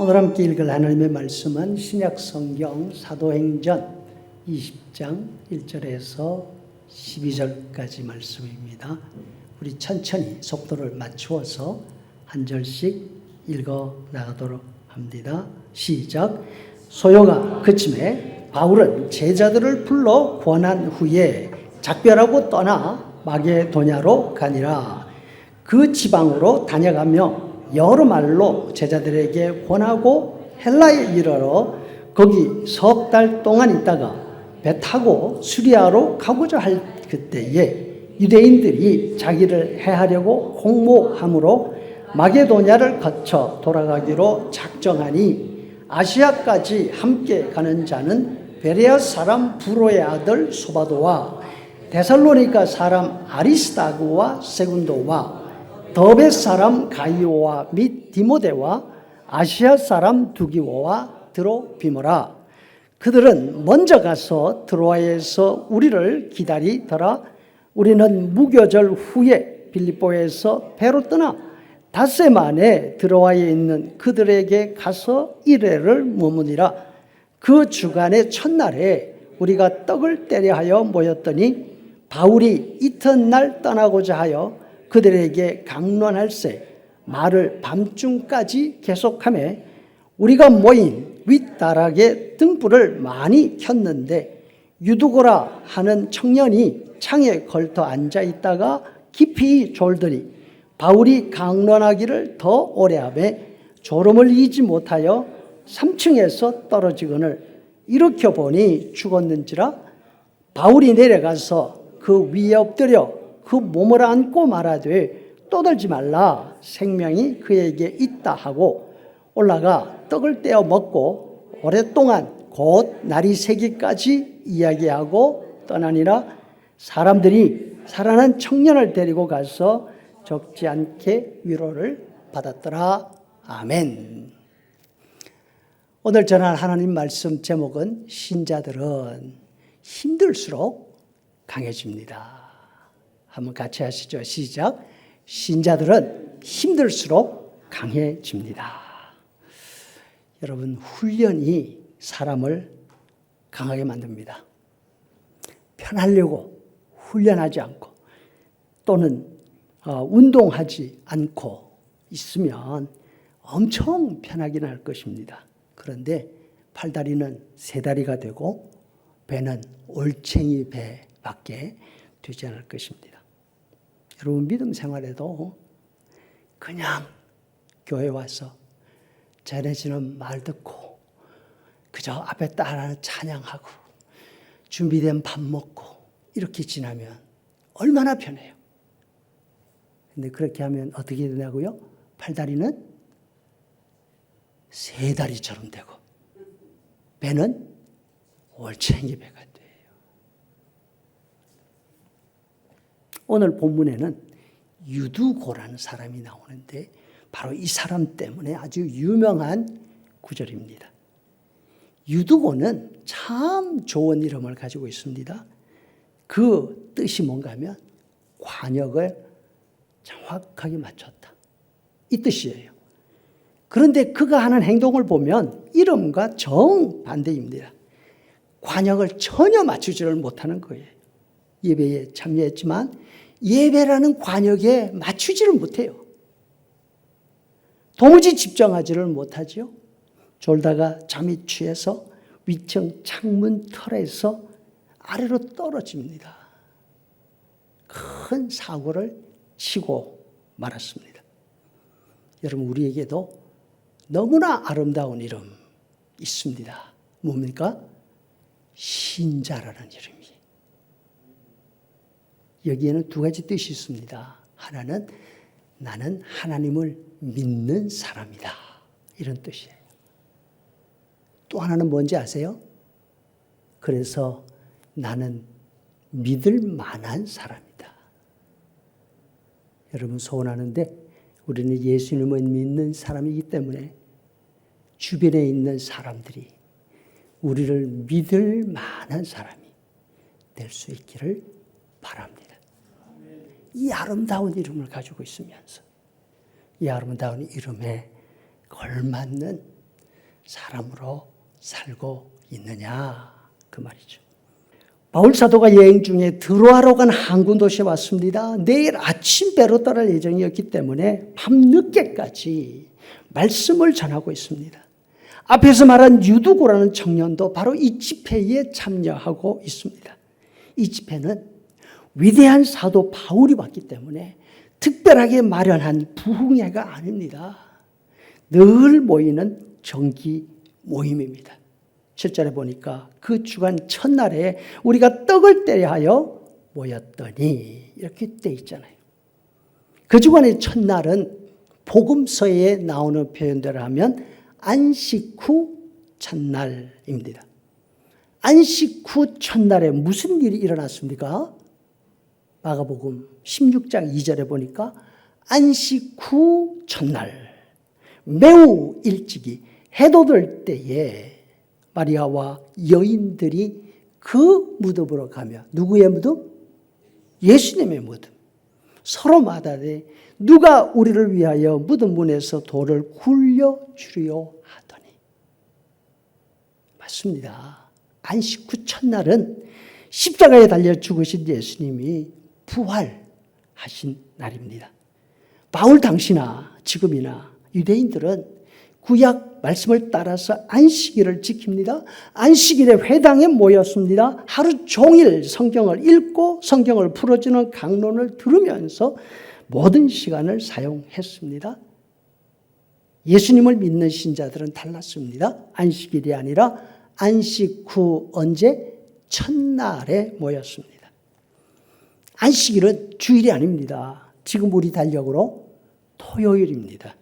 오늘 함께 읽을 하나님의 말씀은 신약성경 사도행전 20장 1절에서 12절까지 말씀입니다. 우리 천천히 속도를 맞추어서 한 절씩 읽어 나가도록 합니다. 시작. 소요가 그침에 바울은 제자들을 불러 권한 후에 작별하고 떠나 마게도냐로 가니라. 그 지방으로 다녀가며 여러 말로 제자들에게 권하고 헬라에 이르러 거기 석 달 동안 있다가 배 타고 수리아로 가고자 할 그때에 유대인들이 자기를 해하려고 공모함으로 마게도냐를 거쳐 돌아가기로 작정하니 아시아까지 함께 가는 자는 베레아 사람 부로의 아들 소바도와 데살로니가 사람 아리스다고와 세군도와 더베 사람 가이오와 및 디모데와 아시아 사람 두기오와 드로비모라. 그들은 먼저 가서 드로아에서 우리를 기다리더라. 우리는 무교절 후에 빌립보에서 배로 떠나 닷새 만에 드로아에 있는 그들에게 가서 이레를 머무니라. 그 주간의 첫날에 우리가 떡을 때려 하여 모였더니 바울이 이튿날 떠나고자 하여 그들에게 강론할세 말을 밤중까지 계속하며 우리가 모인 윗다락에 등불을 많이 켰는데 유두고라 하는 청년이 창에 걸터 앉아 있다가 깊이 졸더니 바울이 강론하기를 더 오래하며 졸음을 이지 못하여 3층에서 떨어지거늘 일으켜 보니 죽었는지라. 바울이 내려가서 그 위에 엎드려 그 몸을 안고 말하되 떠들지 말라 생명이 그에게 있다 하고 올라가 떡을 떼어 먹고 오랫동안 곧 날이 새기까지 이야기하고 떠나니라. 사람들이 살아난 청년을 데리고 가서 적지 않게 위로를 받았더라. 아멘. 오늘 전할 하나님 말씀 제목은 신자들은 힘들수록 강해집니다. 한번 같이 하시죠. 시작. 신자들은 힘들수록 강해집니다. 여러분, 훈련이 사람을 강하게 만듭니다. 편하려고 훈련하지 않고 또는 운동하지 않고 있으면 엄청 편하긴 할 것입니다. 그런데 팔다리는 세 다리가 되고 배는 올챙이 배밖에 되지 않을 것입니다. 여러분, 믿음 생활에도 그냥 교회 와서 전해지는 말 듣고 그저 앞에 따라 찬양하고 준비된 밥 먹고 이렇게 지나면 얼마나 편해요. 근데 그렇게 하면 어떻게 되냐고요? 팔다리는 세 다리처럼 되고 배는 올챙이 배가 돼요. 오늘 본문에는 유두고라는 사람이 나오는데 바로 이 사람 때문에 아주 유명한 구절입니다. 유두고는 참 좋은 이름을 가지고 있습니다. 그 뜻이 뭔가 하면 관역을 정확하게 맞췄다, 이 뜻이에요. 그런데 그가 하는 행동을 보면 이름과 정반대입니다. 관역을 전혀 맞추지를 못하는 거예요. 예배에 참여했지만 예배라는 관역에 맞추지를 못해요. 도무지 집중하지를 못하지요. 졸다가 잠이 취해서 위층 창문 털에서 아래로 떨어집니다. 큰 사고를 치고 말았습니다. 여러분, 우리에게도 너무나 아름다운 이름 있습니다. 뭡니까? 신자라는 이름이. 여기에는 두 가지 뜻이 있습니다. 하나는 나는 하나님을 믿는 사람이다, 이런 뜻이에요. 또 하나는 뭔지 아세요? 그래서 나는 믿을 만한 사람이다. 여러분, 소원하는데 우리는 예수님을 믿는 사람이기 때문에 주변에 있는 사람들이 우리를 믿을 만한 사람이 될 수 있기를 바랍니다. 이 아름다운 이름을 가지고 있으면서 이 아름다운 이름에 걸맞는 사람으로 살고 있느냐 그 말이죠. 바울 사도가 여행 중에 드로아로 간 항구 도시에 왔습니다. 내일 아침 배로 떠날 예정이었기 때문에 밤늦게까지 말씀을 전하고 있습니다. 앞에서 말한 유두고라는 청년도 바로 이 집회에 참여하고 있습니다. 이 집회는 위대한 사도 바울이 왔기 때문에 특별하게 마련한 부흥회가 아닙니다. 늘 모이는 정기 모임입니다. 7절에 보니까 그 주간 첫날에 우리가 떡을 떼려 하여 모였더니 이렇게 돼 있잖아요. 그 주간의 첫날은 복음서에 나오는 표현대로 하면 안식 후 첫날입니다. 안식 후 첫날에 무슨 일이 일어났습니까? 마가복음 16장 2절에 보니까 안식 후 첫날 매우 일찍이 해돋을 때에 마리아와 여인들이 그 무덤으로 가며 누구의 무덤? 예수님의 무덤. 서로 마다되 누가 우리를 위하여 무덤 문에서 돌을 굴려주려 하더니. 맞습니다. 안식 후 첫날은 십자가에 달려 죽으신 예수님이 부활하신 날입니다. 바울 당시나 지금이나 유대인들은 구약 말씀을 따라서 안식일을 지킵니다. 안식일에 회당에 모였습니다. 하루 종일 성경을 읽고 성경을 풀어주는 강론을 들으면서 모든 시간을 사용했습니다. 예수님을 믿는 신자들은 달랐습니다. 안식일이 아니라 안식 후 언제? 첫날에 모였습니다. 안식일은 주일이 아닙니다. 지금 우리 달력으로 토요일입니다.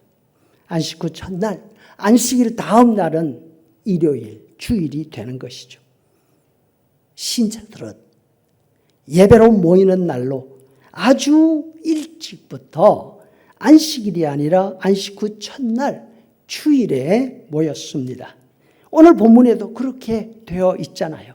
안식 후 첫날, 안식일 다음 날은 일요일, 주일이 되는 것이죠. 신자들은 예배로 모이는 날로 아주 일찍부터 안식일이 아니라 안식 후 첫날, 주일에 모였습니다. 오늘 본문에도 그렇게 되어 있잖아요.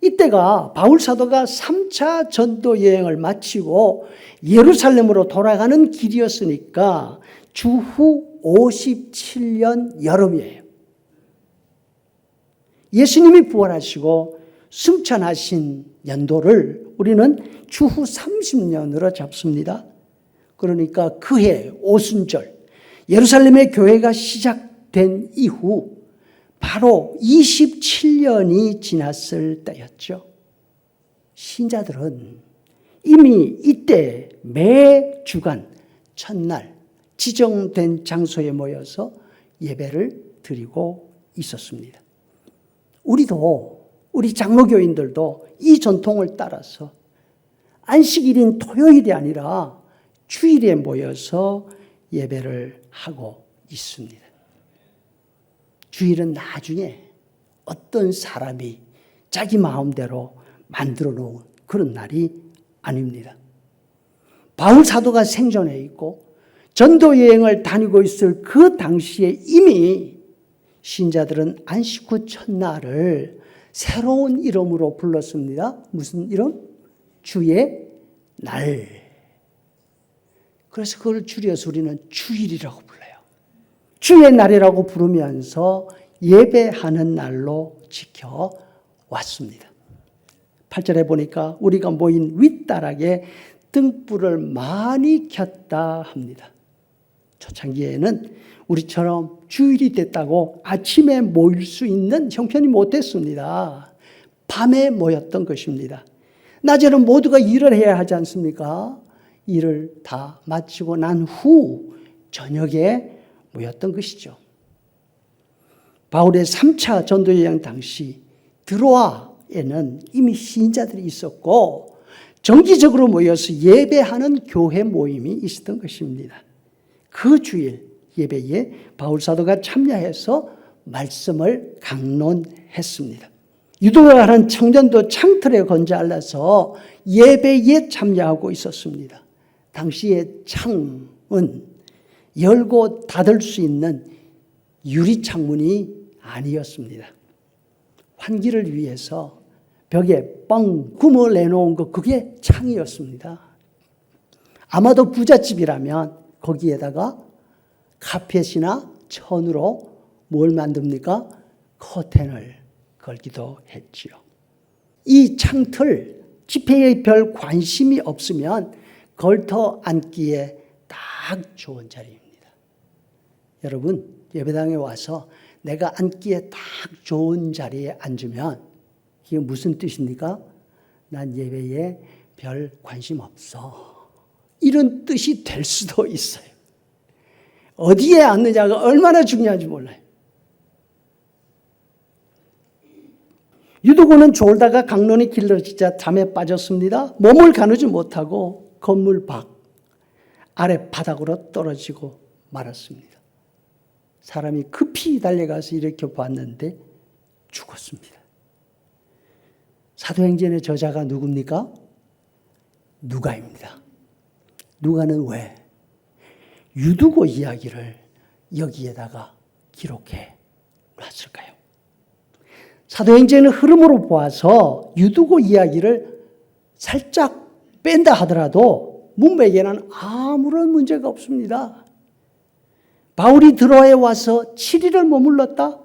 이때가 바울 사도가 3차 전도 여행을 마치고 예루살렘으로 돌아가는 길이었으니까 주후 57년 여름이에요. 예수님이 부활하시고 승천하신 연도를 우리는 주후 30년으로 잡습니다. 그러니까 그해 오순절 예루살렘의 교회가 시작된 이후 바로 27년이 지났을 때였죠. 신자들은 이미 이때 매 주간 첫날 지정된 장소에 모여서 예배를 드리고 있었습니다. 우리도 우리 장로교인들도 이 전통을 따라서 안식일인 토요일이 아니라 주일에 모여서 예배를 하고 있습니다. 주일은 나중에 어떤 사람이 자기 마음대로 만들어 놓은 그런 날이 아닙니다. 바울 사도가 생존해 있고 전도 여행을 다니고 있을 그 당시에 이미 신자들은 안식 후 첫날을 새로운 이름으로 불렀습니다. 무슨 이름? 주의 날. 그래서 그걸 줄여서 우리는 주일이라고 불러요. 주의 날이라고 부르면서 예배하는 날로 지켜왔습니다. 8절에 보니까 우리가 모인 윗다락에 등불을 많이 켰다 합니다. 초창기에는 우리처럼 주일이 됐다고 아침에 모일 수 있는 형편이 못 됐습니다. 밤에 모였던 것입니다. 낮에는 모두가 일을 해야 하지 않습니까? 일을 다 마치고 난 후 저녁에 모였던 것이죠. 바울의 3차 전도여행 당시 드로아에는 이미 신자들이 있었고 정기적으로 모여서 예배하는 교회 모임이 있었던 것입니다. 그 주일 예배에 바울 사도가 참여해서 말씀을 강론했습니다. 유도가라는 청년도 창틀에 건져알라서 예배에 참여하고 있었습니다. 당시의 창은 열고 닫을 수 있는 유리창문이 아니었습니다. 환기를 위해서 벽에 뻥 구멍을 내놓은 거 그게 창이었습니다. 아마도 부잣집이라면 거기에다가 카펫이나 천으로 뭘 만듭니까? 커튼을 걸기도 했지요. 이 창틀, 지폐에 별 관심이 없으면 걸터 앉기에 딱 좋은 자리입니다. 여러분, 예배당에 와서 내가 앉기에 딱 좋은 자리에 앉으면 이게 무슨 뜻입니까? 난 예배에 별 관심 없어. 이런 뜻이 될 수도 있어요. 어디에 앉느냐가 얼마나 중요한지 몰라요. 유두고는 졸다가 강론이 길러지자 잠에 빠졌습니다. 몸을 가누지 못하고 건물 밖 아래 바닥으로 떨어지고 말았습니다. 사람이 급히 달려가서 일으켜 봤는데 죽었습니다. 사도행전의 저자가 누굽니까? 누가입니다. 누가는 왜 유두고 이야기를 여기에다가 기록해 놨을까요? 사도행전의 흐름으로 보아서 유두고 이야기를 살짝 뺀다 하더라도 문맥에는 아무런 문제가 없습니다. 바울이 드로아에 와서 7일을 머물렀다.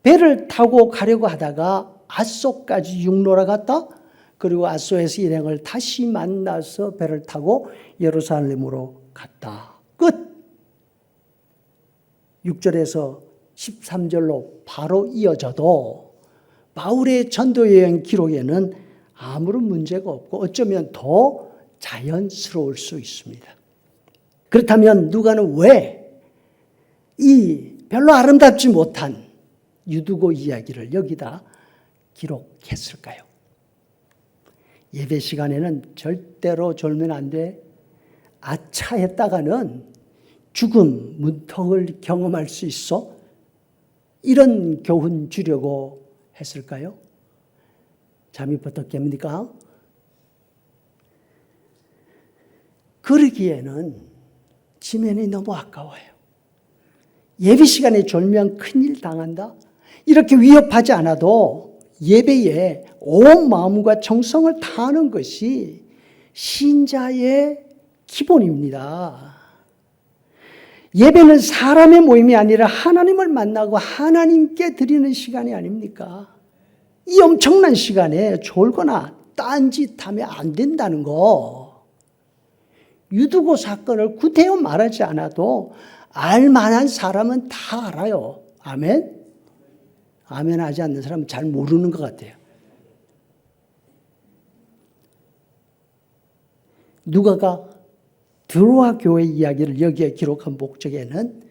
배를 타고 가려고 하다가 아소까지 육로라 갔다. 그리고 아소에서 일행을 다시 만나서 배를 타고 예루살렘으로 갔다. 끝. 6절에서 13절로 바로 이어져도 바울의 전도여행 기록에는 아무런 문제가 없고 어쩌면 더 자연스러울 수 있습니다. 그렇다면 누가는 왜 이 별로 아름답지 못한 유두고 이야기를 여기다 기록했을까요? 예배 시간에는 절대로 졸면 안 돼. 아차 했다가는 죽음, 문턱을 경험할 수 있어? 이런 교훈 주려고 했을까요? 잠이 버떡 깹니까? 그러기에는 지면이 너무 아까워요. 예배 시간에 졸면 큰일 당한다? 이렇게 위협하지 않아도 예배에 온 마음과 정성을 다하는 것이 신자의 기본입니다. 예배는 사람의 모임이 아니라 하나님을 만나고 하나님께 드리는 시간이 아닙니까? 이 엄청난 시간에 졸거나 딴짓하면 안 된다는 거. 유두고 사건을 구태여 말하지 않아도 알만한 사람은 다 알아요. 아멘? 아멘 하지 않는 사람은 잘 모르는 것 같아요. 누가가 드로아 교회 이야기를 여기에 기록한 목적에는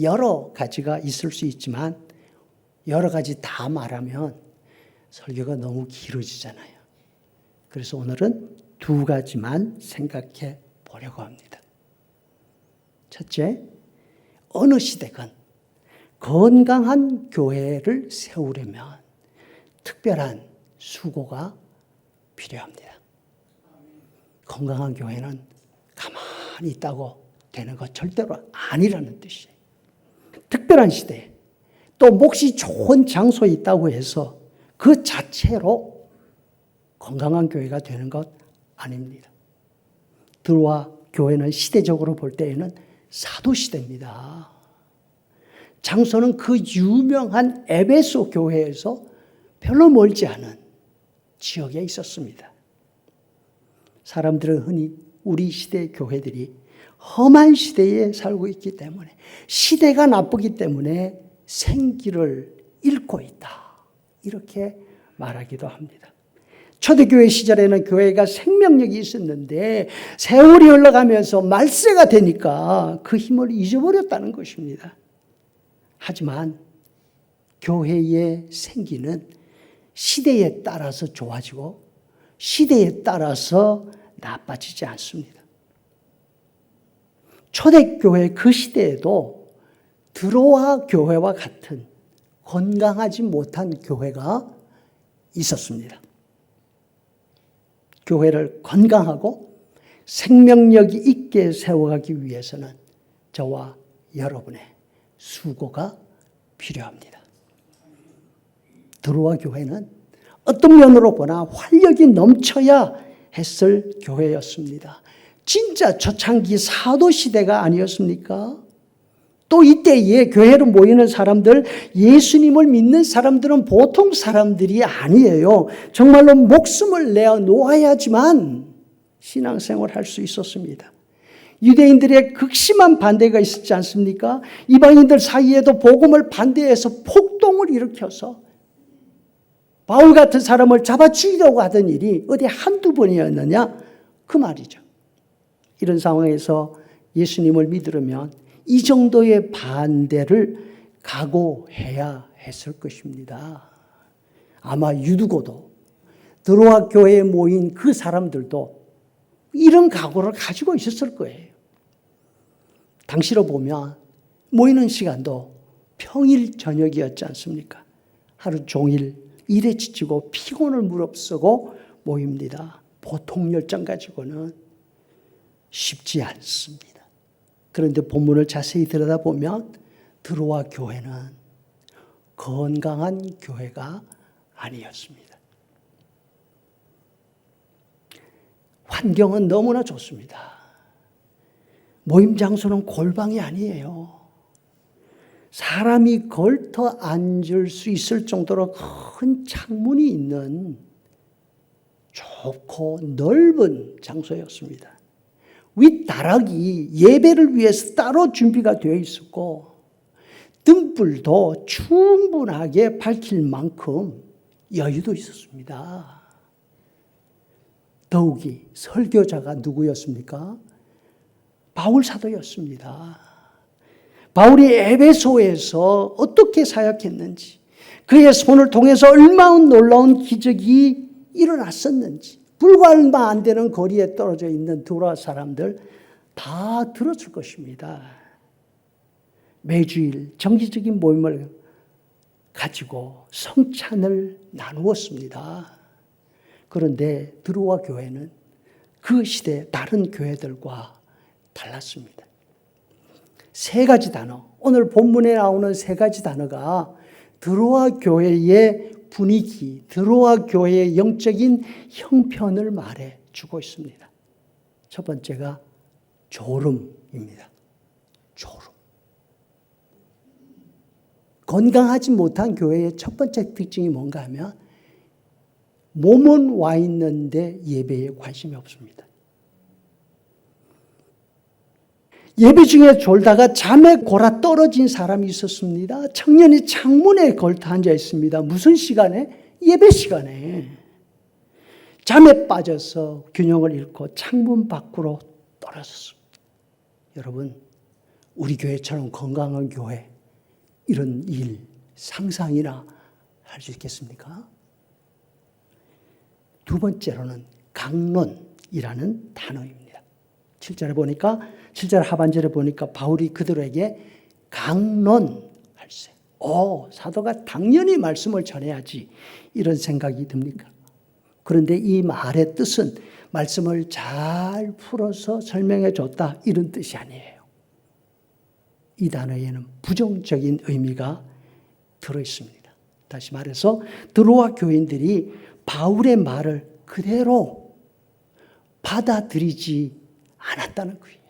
여러 가지가 있을 수 있지만 여러 가지 다 말하면 설교가 너무 길어지잖아요. 그래서 오늘은 두 가지만 생각해 보려고 합니다. 첫째, 어느 시대건 건강한 교회를 세우려면 특별한 수고가 필요합니다. 건강한 교회는 가만히 있다고 되는 것 절대로 아니라는 뜻이에요. 특별한 시대에 또 몫이 좋은 장소에 있다고 해서 그 자체로 건강한 교회가 되는 것 아닙니다. 드로아 교회는 시대적으로 볼 때에는 사도시대입니다. 장소는 그 유명한 에베소 교회에서 별로 멀지 않은 지역에 있었습니다. 사람들은 흔히 우리 시대의 교회들이 험한 시대에 살고 있기 때문에 시대가 나쁘기 때문에 생기를 잃고 있다. 이렇게 말하기도 합니다. 초대교회 시절에는 교회가 생명력이 있었는데 세월이 흘러가면서 말세가 되니까 그 힘을 잊어버렸다는 것입니다. 하지만 교회의 생기는 시대에 따라서 좋아지고 시대에 따라서 나빠지지 않습니다. 초대교회 그 시대에도 드로아 교회와 같은 건강하지 못한 교회가 있었습니다. 교회를 건강하고 생명력이 있게 세워가기 위해서는 저와 여러분의 수고가 필요합니다. 드로아 교회는 어떤 면으로 보나 활력이 넘쳐야 했을 교회였습니다. 진짜 초창기 사도 시대가 아니었습니까? 또 이때에 교회로 모이는 사람들, 예수님을 믿는 사람들은 보통 사람들이 아니에요. 정말로 목숨을 내어 놓아야지만 신앙생활을 할 수 있었습니다. 유대인들의 극심한 반대가 있었지 않습니까? 이방인들 사이에도 복음을 반대해서 폭동을 일으켜서 바울 같은 사람을 잡아 죽이려고 하던 일이 어디 한두 번이었느냐? 그 말이죠. 이런 상황에서 예수님을 믿으려면 이 정도의 반대를 각오해야 했을 것입니다. 아마 유두고도 드로아 교회에 모인 그 사람들도 이런 각오를 가지고 있었을 거예요. 당시로 보면 모이는 시간도 평일 저녁이었지 않습니까? 하루 종일 일에 지치고 피곤을 무릅쓰고 모입니다. 보통 열정 가지고는 쉽지 않습니다. 그런데 본문을 자세히 들여다보면 드로아 교회는 건강한 교회가 아니었습니다. 환경은 너무나 좋습니다. 모임 장소는 골방이 아니에요. 사람이 걸터 앉을 수 있을 정도로 큰 창문이 있는 좁고 넓은 장소였습니다. 윗다락이 예배를 위해서 따로 준비가 되어 있었고 등불도 충분하게 밝힐 만큼 여유도 있었습니다. 더욱이 설교자가 누구였습니까? 바울 사도였습니다. 바울이 에베소에서 어떻게 사역했는지, 그의 손을 통해서 얼마나 놀라운 기적이 일어났었는지, 불과 얼마 안 되는 거리에 떨어져 있는 드로아 사람들 다 들었을 것입니다. 매주일 정기적인 모임을 가지고 성찬을 나누었습니다. 그런데 드로아 교회는 그 시대 다른 교회들과 달랐습니다. 세 가지 단어, 오늘 본문에 나오는 세 가지 단어가 드로아 교회의 분위기, 드로아 교회의 영적인 형편을 말해 주고 있습니다. 첫 번째가 졸음입니다. 졸음. 건강하지 못한 교회의 첫 번째 특징이 뭔가 하면 몸은 와 있는데 예배에 관심이 없습니다. 예배 중에 졸다가 잠에 골아 떨어진 사람이 있었습니다. 청년이 창문에 걸터 앉아 있습니다. 무슨 시간에? 예배 시간에. 잠에 빠져서 균형을 잃고 창문 밖으로 떨어졌습니다. 여러분, 우리 교회처럼 건강한 교회, 이런 일 상상이나 할 수 있겠습니까? 두 번째로는 강론이라는 단어입니다. 7절에 보니까 7절 하반절에 보니까 바울이 그들에게 강론할세. 사도가 당연히 말씀을 전해야지 이런 생각이 듭니까? 그런데 이 말의 뜻은 말씀을 잘 풀어서 설명해 줬다 이런 뜻이 아니에요. 이 단어에는 부정적인 의미가 들어있습니다. 다시 말해서 드로아 교인들이 바울의 말을 그대로 받아들이지 않았다는 거예요.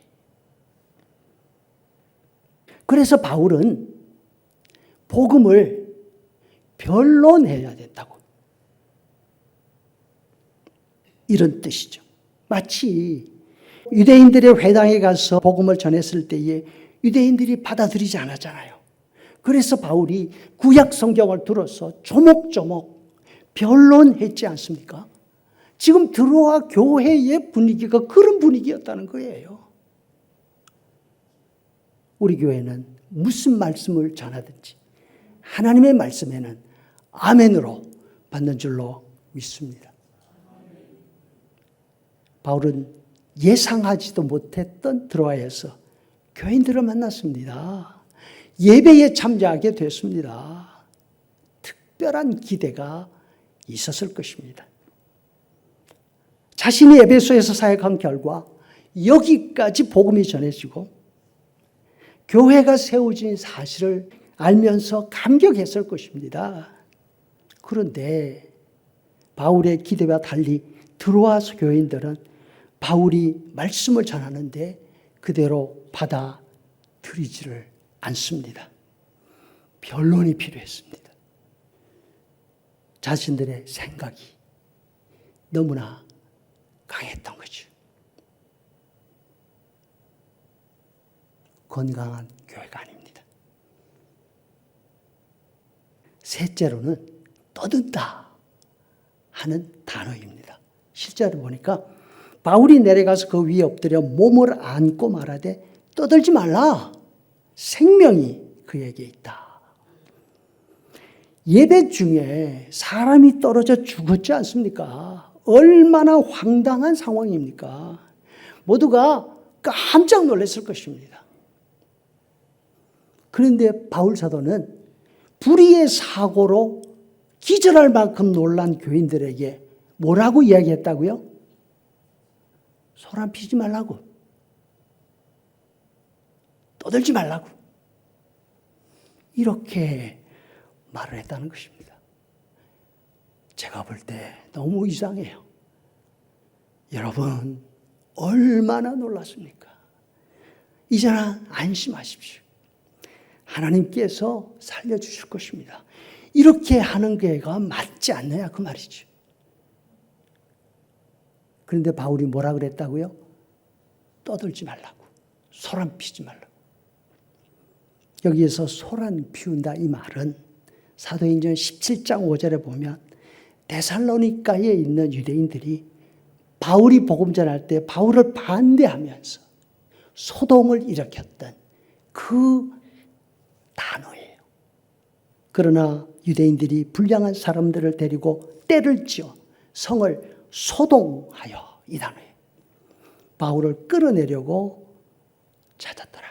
그래서 바울은 복음을 변론해야 된다고. 이런 뜻이죠. 마치 유대인들의 회당에 가서 복음을 전했을 때에 유대인들이 받아들이지 않았잖아요. 그래서 바울이 구약 성경을 들어서 조목조목 변론했지 않습니까? 지금 드로아 교회의 분위기가 그런 분위기였다는 거예요. 우리 교회는 무슨 말씀을 전하든지 하나님의 말씀에는 아멘으로 받는 줄로 믿습니다. 바울은 예상하지도 못했던 드로아에서 교인들을 만났습니다. 예배에 참여하게 됐습니다. 특별한 기대가 있었을 것입니다. 자신이 에베소에서 사역한 결과 여기까지 복음이 전해지고 교회가 세워진 사실을 알면서 감격했을 것입니다. 그런데 바울의 기대와 달리 드로아 교인들은 바울이 말씀을 전하는데 그대로 받아들이지를 않습니다. 변론이 필요했습니다. 자신들의 생각이 너무나 강했던 거죠. 건강한 교회가 아닙니다. 셋째로는 떠든다 하는 단어입니다. 실제로 보니까 바울이 내려가서 그 위에 엎드려 몸을 안고 말하되 떠들지 말라. 생명이 그에게 있다. 예배 중에 사람이 떨어져 죽었지 않습니까? 얼마나 황당한 상황입니까? 모두가 깜짝 놀랐을 것입니다. 그런데 바울 사도는 불의의 사고로 기절할 만큼 놀란 교인들에게 뭐라고 이야기했다고요? 소란 피지 말라고. 떠들지 말라고. 이렇게 말을 했다는 것입니다. 제가 볼 때 너무 이상해요. 여러분, 얼마나 놀랐습니까? 이제는 안심하십시오. 하나님께서 살려주실 것입니다. 이렇게 하는 게가 맞지 않느냐 그 말이죠. 그런데 바울이 뭐라 그랬다고요? 떠들지 말라고. 소란 피지 말라고. 여기에서 소란 피운다 이 말은 사도행전 17장 5절에 보면 데살로니가에 있는 유대인들이 바울이 복음 전할 때 바울을 반대하면서 소동을 일으켰던 그 단어예요. 그러나 유대인들이 불량한 사람들을 데리고 떼를 지어 성을 소동하여 이 단어예요. 바울을 끌어내려고 찾았더라.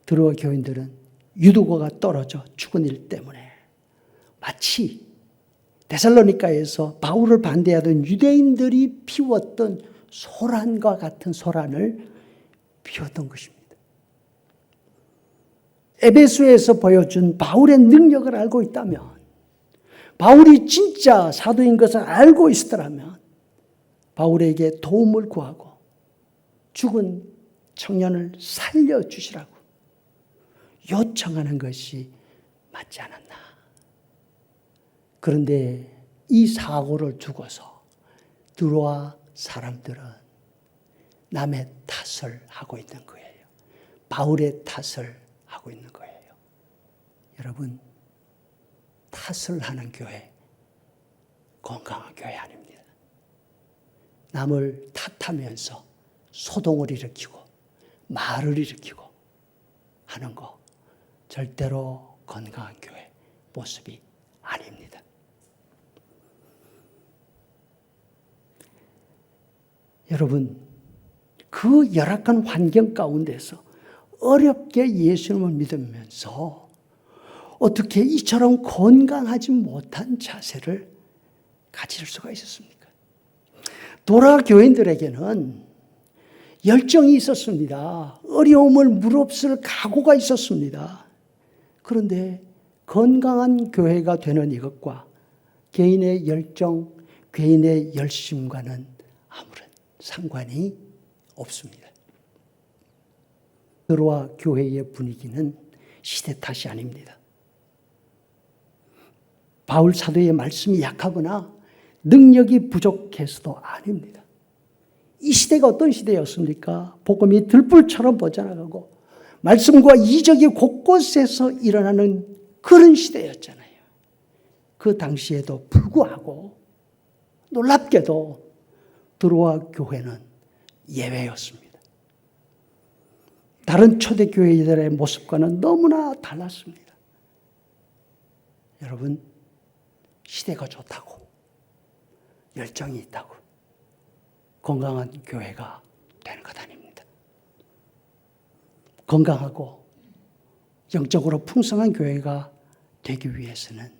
드로아 교인들은 유두고가 떨어져 죽은 일 때문에 마치 데살로니가에서 바울을 반대하던 유대인들이 피웠던 소란과 같은 소란을 피웠던 것입니다. 에베소에서 보여준 바울의 능력을 알고 있다면, 바울이 진짜 사도인 것을 알고 있었더라면 바울에게 도움을 구하고 죽은 청년을 살려주시라고 요청하는 것이 맞지 않았나. 그런데 이 사고를 두고서 드로아 사람들은 남의 탓을 하고 있는 거예요. 바울의 탓을 하고 있는 거예요. 여러분, 탓을 하는 교회, 건강한 교회 아닙니다. 남을 탓하면서 소동을 일으키고 말을 일으키고 하는 거 절대로 건강한 교회 모습이 아닙니다. 여러분, 그 열악한 환경 가운데서 어렵게 예수님을 믿으면서 어떻게 이처럼 건강하지 못한 자세를 가질 수가 있었습니까? 도라 교인들에게는 열정이 있었습니다. 어려움을 무릅쓸 각오가 있었습니다. 그런데 건강한 교회가 되는 이것과 개인의 열정, 개인의 열심과는 아무런 상관이 없습니다. 드로아 교회의 분위기는 시대 탓이 아닙니다. 바울 사도의 말씀이 약하거나 능력이 부족해서도 아닙니다. 이 시대가 어떤 시대였습니까? 복음이 들불처럼 퍼져나가고 말씀과 이적이 곳곳에서 일어나는 그런 시대였잖아요. 그 당시에도 불구하고 놀랍게도 드로아 교회는 예외였습니다. 다른 초대교회들의 모습과는 너무나 달랐습니다. 여러분, 시대가 좋다고, 열정이 있다고 건강한 교회가 되는 것 아닙니다. 건강하고 영적으로 풍성한 교회가 되기 위해서는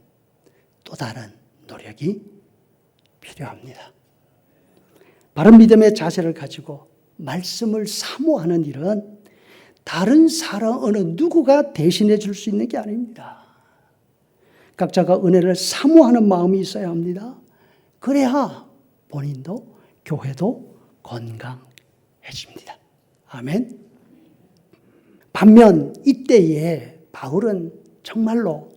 또 다른 노력이 필요합니다. 바른 믿음의 자세를 가지고 말씀을 사모하는 일은 다른 사람 어느 누구가 대신해 줄 수 있는 게 아닙니다. 각자가 은혜를 사모하는 마음이 있어야 합니다. 그래야 본인도 교회도 건강해집니다. 아멘. 반면 이때에 바울은 정말로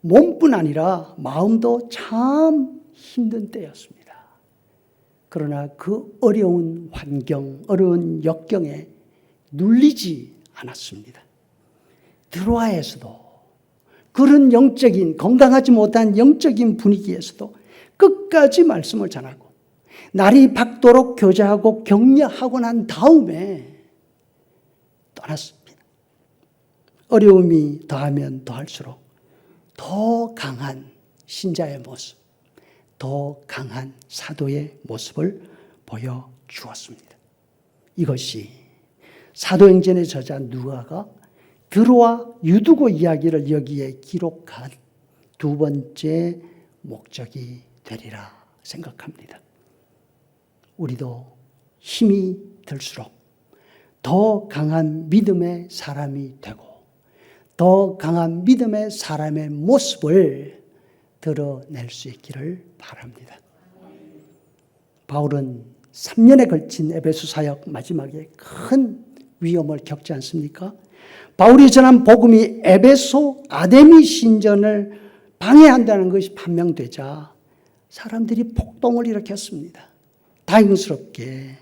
몸뿐 아니라 마음도 참 힘든 때였습니다. 그러나 그 어려운 환경, 어려운 역경에 눌리지 않았습니다. 드로아에서도 그런 영적인, 건강하지 못한 영적인 분위기에서도 끝까지 말씀을 전하고 날이 밝도록 교제하고 격려하고 난 다음에 떠났습니다. 어려움이 더하면 더할수록 더 강한 신자의 모습, 더 강한 사도의 모습을 보여주었습니다. 이것이 사도행전의 저자 누가가 드로아 유두고 이야기를 여기에 기록한 두 번째 목적이 되리라 생각합니다. 우리도 힘이 들수록 더 강한 믿음의 사람이 되고 더 강한 믿음의 사람의 모습을 드러낼 수 있기를 바랍니다. 바울은 3년에 걸친 에베소 사역 마지막에 큰 위험을 겪지 않습니까? 바울이 전한 복음이 에베소 아데미 신전을 방해한다는 것이 판명되자 사람들이 폭동을 일으켰습니다. 다행스럽게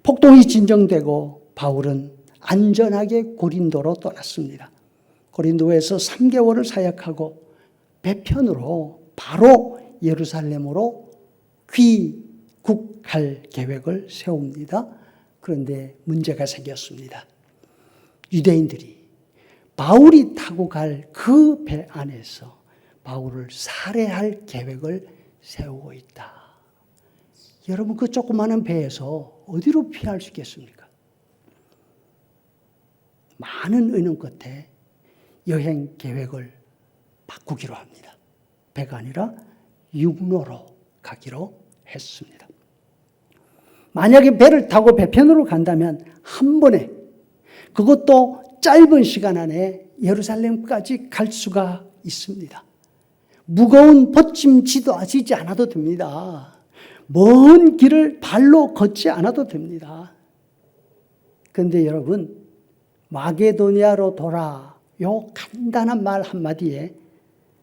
폭동이 진정되고 바울은 안전하게 고린도로 떠났습니다. 고린도에서 3개월을 사역하고 배편으로 바로 예루살렘으로 귀국할 계획을 세웁니다. 그런데 문제가 생겼습니다. 유대인들이 바울이 타고 갈 그 배 안에서 바울을 살해할 계획을 세우고 있다. 여러분, 그 조그마한 배에서 어디로 피할 수 있겠습니까? 많은 의논 끝에 여행 계획을 바꾸기로 합니다. 배가 아니라 육로로 가기로 했습니다. 만약에 배를 타고 배편으로 간다면 한 번에, 그것도 짧은 시간 안에 예루살렘까지 갈 수가 있습니다. 무거운 벗짐지도 지지 않아도 됩니다. 먼 길을 발로 걷지 않아도 됩니다. 그런데 여러분, 마게도니아로 돌아, 요 간단한 말 한마디에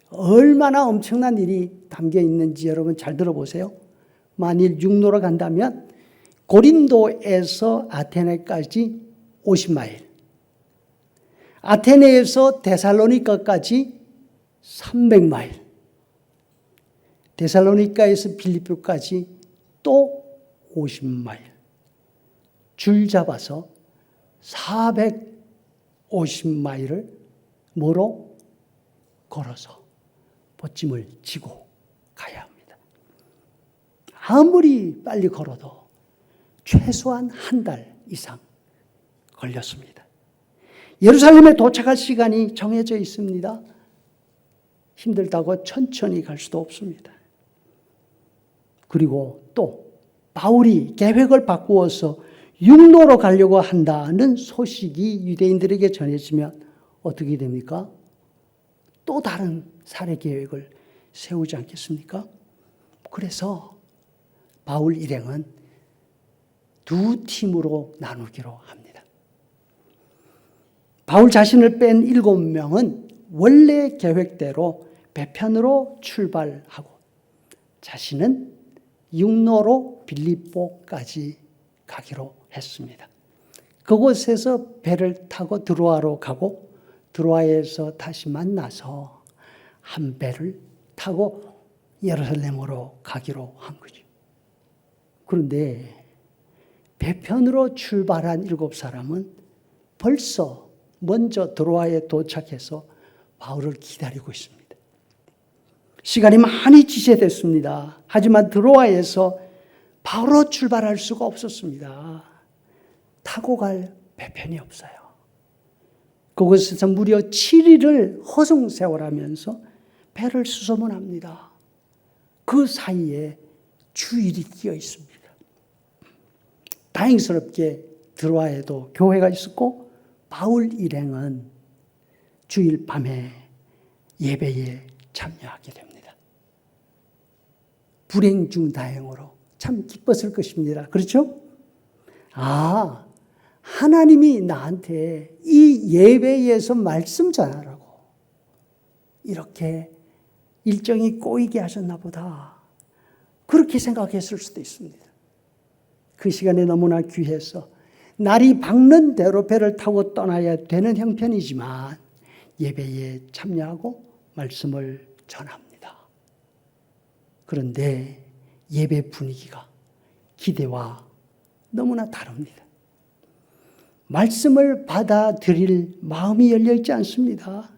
얼마나 엄청난 일이 담겨 있는지 여러분 잘 들어보세요. 만일 육로로 간다면 고린도에서 아테네까지 50마일, 아테네에서 데살로니가까지 300마일, 데살로니가에서 빌립보까지 또 50마일, 줄 잡아서 450마일을 뭐로? 걸어서 벗짐을 지고 가야 합니다. 아무리 빨리 걸어도 최소한 한 달 이상 걸렸습니다. 예루살렘에 도착할 시간이 정해져 있습니다. 힘들다고 천천히 갈 수도 없습니다. 그리고 또 바울이 계획을 바꾸어서 육로로 가려고 한다는 소식이 유대인들에게 전해지면 어떻게 됩니까? 또 다른 살해 계획을 세우지 않겠습니까? 그래서 바울 일행은 두 팀으로 나누기로 합니다. 바울 자신을 뺀 7명은 원래 계획대로 배편으로 출발하고 자신은 육로로 빌립보까지 가기로 했습니다. 그곳에서 배를 타고 드로아로 가고 드로아에서 다시 만나서 한 배를 타고 예루살렘으로 가기로 한 거죠. 그런데 배편으로 출발한 7사람은 벌써 먼저 드로아에 도착해서 바울을 기다리고 있습니다. 시간이 많이 지체됐습니다. 하지만 드로아에서 바로 출발할 수가 없었습니다. 타고 갈 배편이 없어요. 그곳에서 무려 7일을 허송세월하면서 배를 수소문합니다. 그 사이에 주일이 끼어 있습니다. 다행스럽게 드로아에도 교회가 있었고 바울 일행은 주일 밤에 예배에 참여하게 됩니다. 불행 중 다행으로 참 기뻤을 것입니다. 그렇죠? 하나님이 나한테 이 예배에서 말씀 전하라고 이렇게 일정이 꼬이게 하셨나 보다. 그렇게 생각했을 수도 있습니다. 그 시간에 너무나 귀해서 날이 밝는 대로 배를 타고 떠나야 되는 형편이지만 예배에 참여하고 말씀을 전합니다. 그런데 예배 분위기가 기대와 너무나 다릅니다. 말씀을 받아들일 마음이 열려있지 않습니다.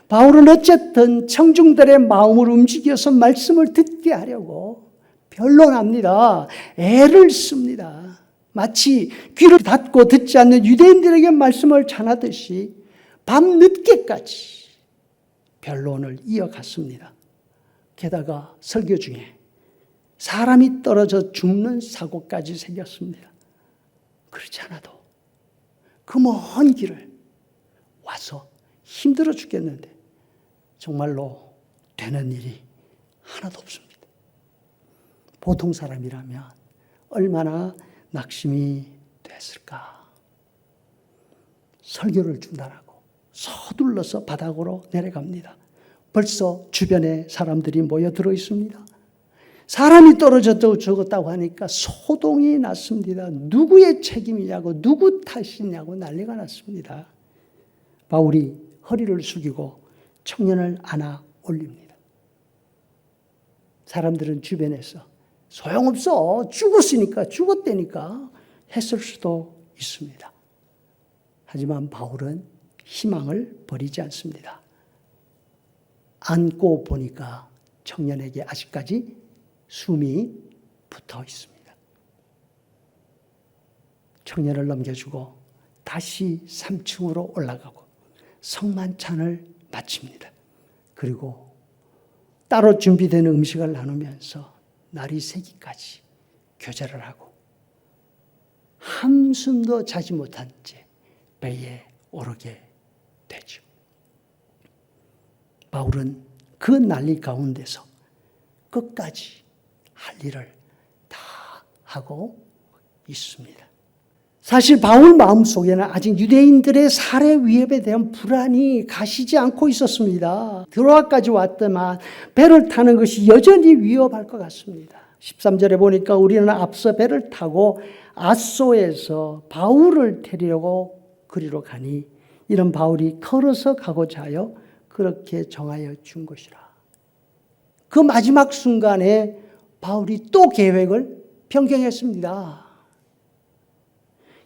바울은 어쨌든 청중들의 마음을 움직여서 말씀을 듣게 하려고 변론합니다. 애를 씁니다. 마치 귀를 닫고 듣지 않는 유대인들에게 말씀을 전하듯이 밤늦게까지 변론을 이어갔습니다. 게다가 설교 중에 사람이 떨어져 죽는 사고까지 생겼습니다. 그렇지 않아도 그 먼 길을 와서 힘들어 죽겠는데 정말로 되는 일이 하나도 없습니다. 보통 사람이라면 얼마나 낙심이 됐을까. 설교를 중단하고 서둘러서 바닥으로 내려갑니다. 벌써 주변에 사람들이 모여들어 있습니다. 사람이 떨어져도 죽었다고 하니까 소동이 났습니다. 누구의 책임이냐고 누구 탓이냐고 난리가 났습니다. 바울이 허리를 숙이고 청년을 안아 올립니다. 사람들은 주변에서 소용없어 죽었다니까 했을 수도 있습니다. 하지만 바울은 희망을 버리지 않습니다. 안고 보니까 청년에게 아직까지 숨이 붙어 있습니다. 청년을 넘겨주고 다시 3층으로 올라가고 성만찬을 마칩니다. 그리고 따로 준비된 음식을 나누면서 날이 새기까지 교제를 하고 한숨도 자지 못한 채 배에 오르게 되죠. 바울은 그 난리 가운데서 끝까지 할 일을 다 하고 있습니다. 사실 바울 마음속에는 아직 유대인들의 살해 위협에 대한 불안이 가시지 않고 있었습니다. 드로아까지 왔더만 배를 타는 것이 여전히 위협할 것 같습니다. 13절에 보니까 우리는 앞서 배를 타고 아소에서 바울을 데리려고 그리로 가니 이런 바울이 걸어서 가고자 하여 그렇게 정하여 준 것이라. 그 마지막 순간에 바울이 또 계획을 변경했습니다.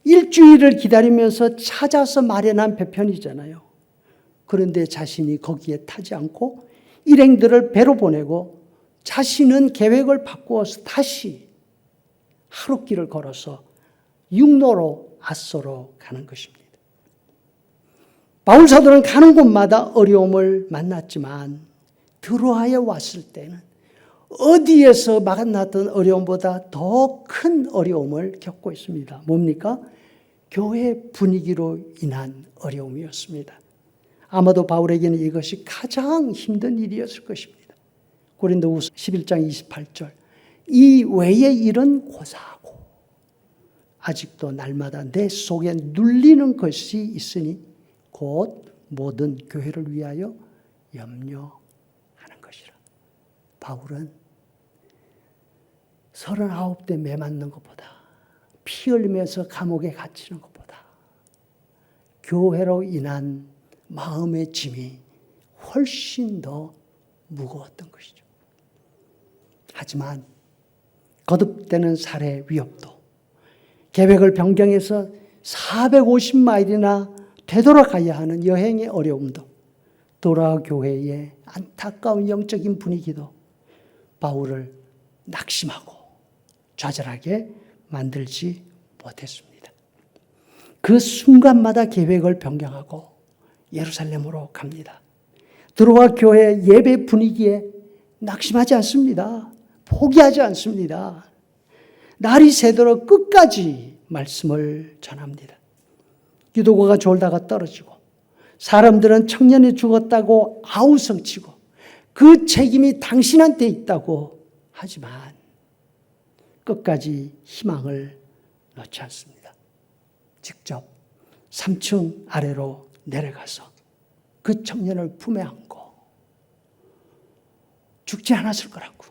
일주일을 기다리면서 찾아서 마련한 배편이잖아요. 그런데 자신이 거기에 타지 않고 일행들을 배로 보내고 자신은 계획을 바꾸어서 다시 하룻길을 걸어서 육로로 아소로 가는 것입니다. 바울 사도는 가는 곳마다 어려움을 만났지만 드로아에 왔을 때는 어디에서 만났던 어려움보다 더 큰 어려움을 겪고 있습니다. 뭡니까? 교회 분위기로 인한 어려움이었습니다. 아마도 바울에게는 이것이 가장 힘든 일이었을 것입니다. 고린도후서 11장 28절 이 외의 일은 고사하고 아직도 날마다 내 속에 눌리는 것이 있으니 곧 모든 교회를 위하여 염려하는 것이라. 바울은 39대 매 맞는 것보다 피 흘리면서 감옥에 갇히는 것보다 교회로 인한 마음의 짐이 훨씬 더 무거웠던 것이죠. 하지만 거듭되는 살해 위협도 계획을 변경해서 450마일이나 되돌아가야 하는 여행의 어려움도 도라 교회의 안타까운 영적인 분위기도 바울을 낙심하고 좌절하게 만들지 못했습니다. 그 순간마다 계획을 변경하고 예루살렘으로 갑니다. 드로아 교회 예배 분위기에 낙심하지 않습니다. 포기하지 않습니다. 날이 새도록 끝까지 말씀을 전합니다. 기도가 졸다가 떨어지고 사람들은 청년이 죽었다고 아우성치고 그 책임이 당신한테 있다고 하지만 끝까지 희망을 놓지 않습니다. 직접 3층 아래로 내려가서 그 청년을 품에 안고 죽지 않았을 거라고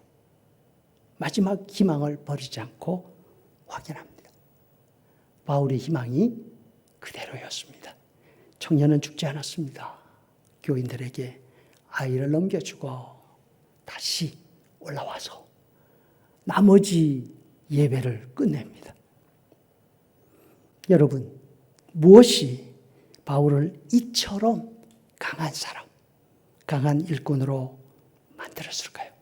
마지막 희망을 버리지 않고 확인합니다. 바울의 희망이 그대로였습니다. 청년은 죽지 않았습니다. 교인들에게 아이를 넘겨주고 다시 올라와서 나머지 예배를 끝냅니다. 여러분, 무엇이 바울을 이처럼 강한 사람, 강한 일꾼으로 만들었을까요?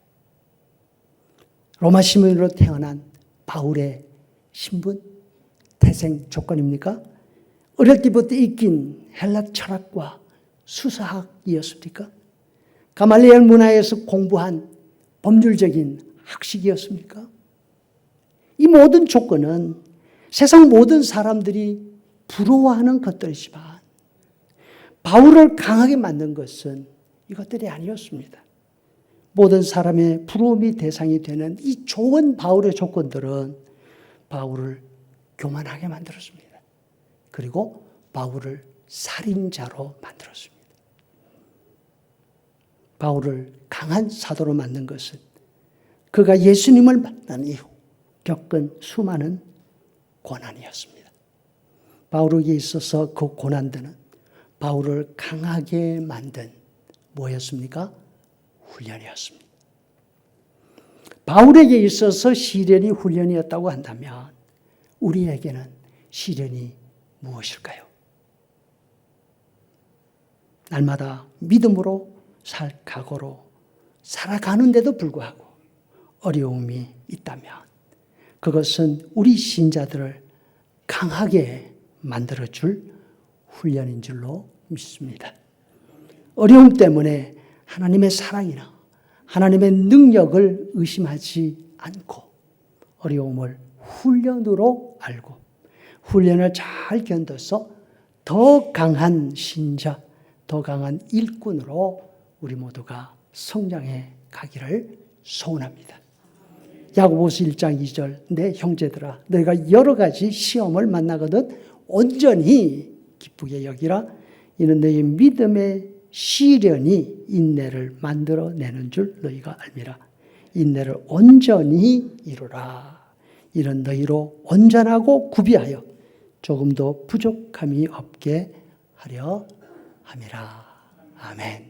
로마 시민으로 태어난 바울의 신분, 태생 조건입니까? 어릴 때부터 익힌 헬라 철학과 수사학이었습니까? 가말리엘 문화에서 공부한 법률적인 학식이었습니까? 이 모든 조건은 세상 모든 사람들이 부러워하는 것들이지만 바울을 강하게 만든 것은 이것들이 아니었습니다. 모든 사람의 부러움이 대상이 되는 이 좋은 바울의 조건들은 바울을 교만하게 만들었습니다. 그리고 바울을 살인자로 만들었습니다. 바울을 강한 사도로 만든 것은 그가 예수님을 만난 이후 겪은 수많은 고난이었습니다. 바울에게 있어서 그 고난들은 바울을 강하게 만든 뭐였습니까? 훈련이었습니다. 바울에게 있어서 시련이 훈련이었다고 한다면 우리에게는 시련이 무엇일까요? 날마다 믿음으로 살 각오로 살아가는데도 불구하고 어려움이 있다면 그것은 우리 신자들을 강하게 만들어줄 훈련인 줄로 믿습니다. 어려움 때문에 하나님의 사랑이나 하나님의 능력을 의심하지 않고 어려움을 훈련으로 알고 훈련을 잘 견뎌서 더 강한 신자, 더 강한 일꾼으로 우리 모두가 성장해 가기를 소원합니다. 야고보서 1장 2절 내 형제들아 너희가 여러 가지 시험을 만나거든 온전히 기쁘게 여기라. 이는 너희 믿음의 시련이 인내를 만들어내는 줄 너희가 알미라. 인내를 온전히 이루라. 이는 너희로 온전하고 구비하여 조금도 부족함이 없게 하려 함이라. 아멘.